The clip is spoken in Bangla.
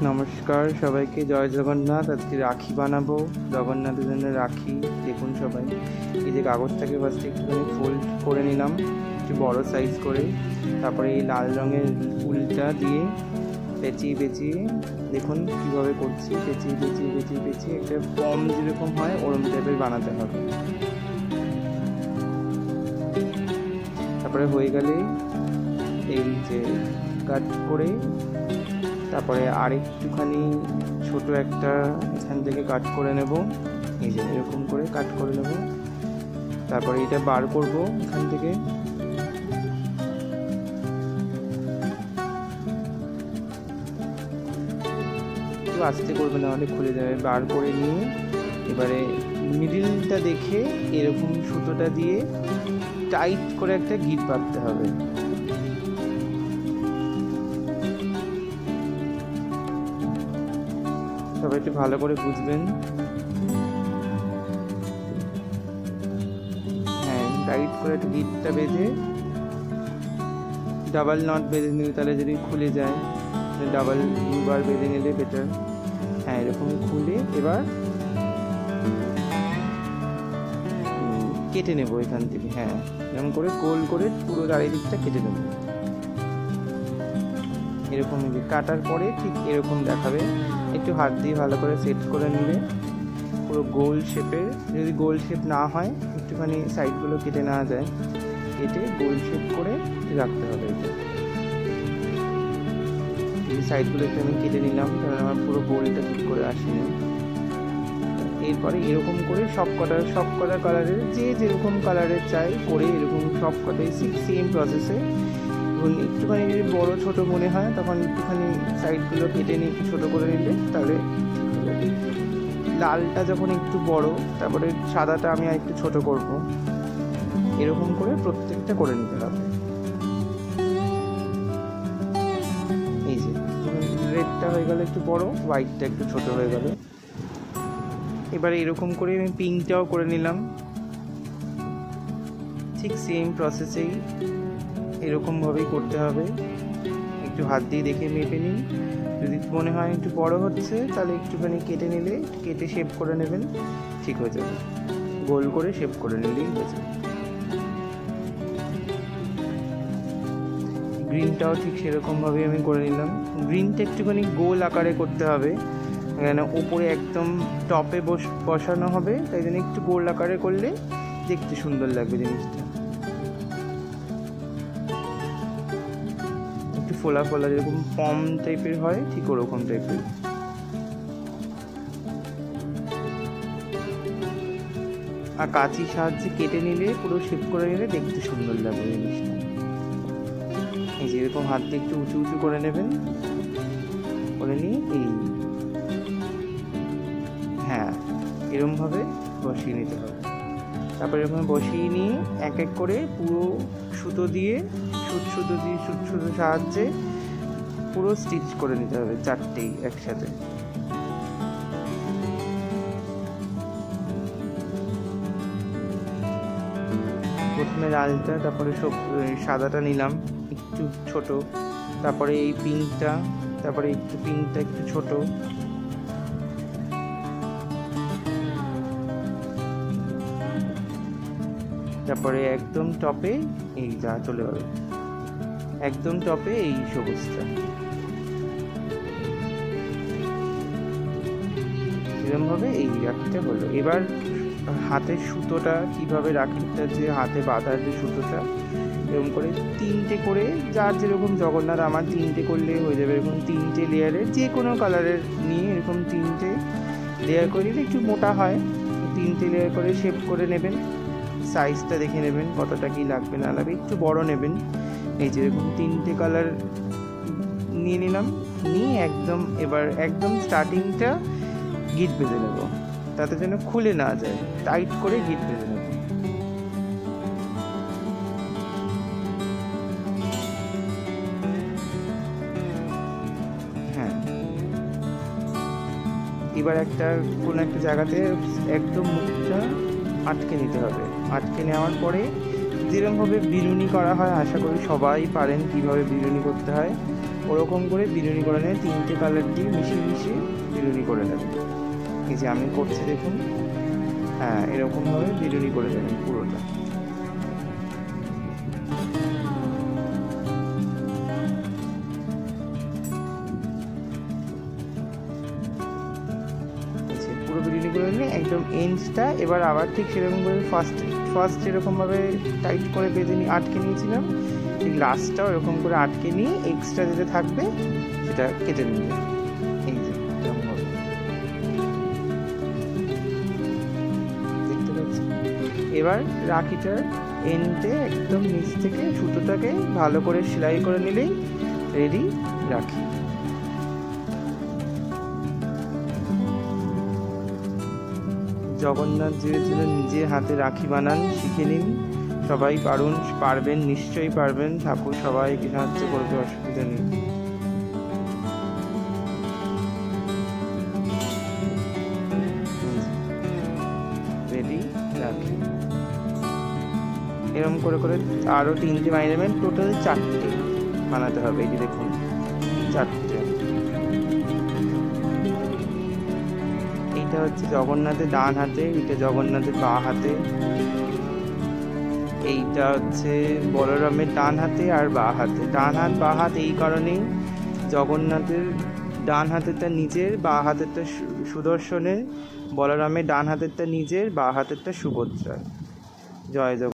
নমস্কার সবাইকে, জয় জগন্নাথ। আজকে রাখি বানাবো, জগন্নাথের জন্য রাখি। দেখুন সবাই, এই যে কাগজটাকে ফার্স্টে একটুখানি ফোল্ড করে নিলাম একটু বড় সাইজ করে, তারপরে এই লাল রঙের ফুলটা দিয়ে পেঁচিয়ে দেখুন কীভাবে করছি। পেঁচিয়ে একটা পম যেরকম হয় ওরম টাইপের বানাতে হবে। তারপরে হয়ে গেলে এই যে কাট করে, তারপরে আরেকটুখানি ছোট একটা এখান থেকে কাট করে নেব, এই যে এরকম করে কাট করে নেব। তারপরে এটা বার করব এখান থেকে, একটু আস্তে করবে না হলে খুলে যাবে। বার করে নিয়ে এবারে মিডিলটা দেখে এরকম সুতোটা দিয়ে টাইট করে একটা গিট বাঁধতে হবে। সবাই একটু ভালো করে বুঝবেন। হ্যাঁ, টাইট করে একটা গিটটা বেঁধে ডাবল নট বেঁধে নিলে, তাহলে যদি খুলে যায় ডাবল দুবার বেঁধে নিলে বেটার। হ্যাঁ, এরকম খুলে এবার কেটে নেব এখান থেকে। হ্যাঁ, এরকম করে গোল করে পুরো চারিদিকটা কেটে নেব। এরকম কাটার পরে ঠিক এরকম দেখাবে। একটু হাত দিয়ে ভালো করে সেট করে নিলে পুরো গোল শেপের। যদি গোল শেপ না হয় একটুখানি সাইডগুলো কেটে নেওয়া যায়, কেটে গোল শেপ করে রাখতে হবে। এটা এই সাইডগুলো একটু আমি কেটে নিলাম, কারণ আমার পুরো গোলটা ঠিক করে আসেনি। এরপরে এরকম করে সব কটা কালারের যে যেরকম কালারের চাই করে এরকম সব কটাই সেম প্রসেসে। একটুখানি যদি বড় ছোট মনে হয় তখন একটুখানি সাইডগুলো কেটে নিয়ে ছোটো করে নিলে তাহলে লালটা যখন একটু বড়, তারপরে সাদাটা আমি আর একটু ছোট করব। এরকম করে প্রত্যেকটা করে নিতে হবে। এই যে রেডটা হয়ে গেল একটু বড়, হোয়াইটটা একটু ছোট হয়ে গেল। এবারে এরকম করে আমি পিঙ্কটাও করে নিলাম, ঠিক সেম প্রসেসেই এরকমভাবেই করতে হবে। একটু হাত দিয়ে দেখে মেপে নিন, যদি মনে হয় একটু বড় হচ্ছে তাহলে একটুখানি কেটে নিলে, কেটে শেপ করে নেবেন, ঠিক হয়ে যাবে। গোল করে শেপ করে নিলেই হয়ে যাবে। গ্রিনটাও ঠিক সেরকমভাবেই আমি করে নিলাম। গ্রিনটা একটুখানি গোল আকারে করতে হবে, কেন ওপরে একদম টপে বসানো হবে, তাই জন্য একটু গোল আকারে করলে দেখতে সুন্দর লাগবে জিনিসটা। ফোলা ফোলা যেরকম পম টাইপের হয়, ঠিক ওরকম টাইপের। আর কাঁচির সাহায্যে কেটে নিলে, পুরো শেপ করে নিলে দেখতে সুন্দর লাগবে জিনিসটা। এই যে এরকম হাত দিয়ে একটু উঁচু করে নেবেন, করে নিয়ে এই হ্যাঁ এরকমভাবে বসিয়ে নিতে হবে। তারপরে এরকম বসিয়ে নিয়ে এক এক করে পুরো সুতো দিয়ে সুতোর সাহায্যে পুরো স্টিচ করে নিতে হবে, চারটেই একসাথে। প্রথমে লালটা, তারপরে সাদাটা নিলাম একটু ছোট, তারপরে এই পিঙ্কটা, তারপরে একটু পিঙ্কটা একটু ছোট, তারপরে একদম টপে এই যা চলে গেল, একদম টপে এই সবুজটা। এরকমভাবে এই রাখিটা হলো। এবার হাতের সুতোটা কিভাবে, রাখিটা যে হাতে বাঁধার যে সুতোটা, এরকম করে তিনটে করে, যার যেরকম জগন্নাথ, আমার তিনটে করলে হয়ে যাবে। এরকম তিনটে লেয়ারের যে কোনো কালারের নিয়ে এরকম তিনটে লেয়ার করে নিলে একটু মোটা হয়। তিনটে লেয়ার করে শেপ করে নেবেন, সাইজটা দেখে নেবেন কতটা কি লাগবে না লাগবে, একটু বড় নেবেন। এই যে এরকম তিনটে কালার নিয়ে নিলাম, নিয়ে একদম এবার একদম স্টার্টিংটা গিট বেঁধে নেব, তাতে যেন খুলে না যায়, টাইট করে গিট বেঁধে নেব। হ্যাঁ, এবার কোনো একটা জায়গাতে একদম মুখটা আটকে নিতে হবে। আটকে নেওয়ার পরে যেরকমভাবে বিনুনি করা হয়, আশা করি সবাই পারেন কীভাবে বিনুনি করতে হয়। ওরকম করে বিনুনি করে নেবে, 3টে কালার দিয়ে মিশিয়ে বিনুনি করে নেবে। এই যে আমি করছি দেখুন, হ্যাঁ এরকমভাবে বিনুনি করে দেবেন পুরোটা। পুরো বিনুনি করে নিলে একদম এন্ডসটা এবার আবার ঠিক সেরকমভাবে ফার্স্ট যেরকমভাবে টাইট করে বেঁধে আটকে নিয়েছিলাম, ঠিক লাস্টটাও এরকম করে আটকে নিয়ে এক্সট্রা যেটা থাকবে সেটা কেটে নিবে। এই যে এরকমভাবে দেখতে পাচ্ছি। এবার রাখিটার এন্ডে একদম নিচ থেকে সুতোটাকে ভালো করে সেলাই করে নিলেই রেডি রাখি। জগন্নাথ জিরা নিজে হাতে রাখি বানান শিখে নিন, সবাই পারবেন, নিশ্চয়ই পারবেন। ঠাকুর সবাইকে সাহায্য করবে, অসুবিধা নেই। রেডি রাখি। এরকম করে করে আরো 3টে বানিয়ে নেবেন, টোটাল 4টে বানাতে হবে। এই যে দেখুন 4টে। এইটা হচ্ছে জগন্নাথের ডান হাতে, এটা জগন্নাথের বাঁ হাতে, এইটা হচ্ছে বলরামের ডান হাতে আর বাঁ হাতে। ডান হাত বাঁ হাত এই কারণেই, জগন্নাথের ডান হাতেরটা নিজের, বাঁ হাতেরটা সুদর্শনের, বলরামের ডান হাতেরটা নিজের, বাঁ হাতেরটা সুভদ্রার। জয় জগন্নাথ।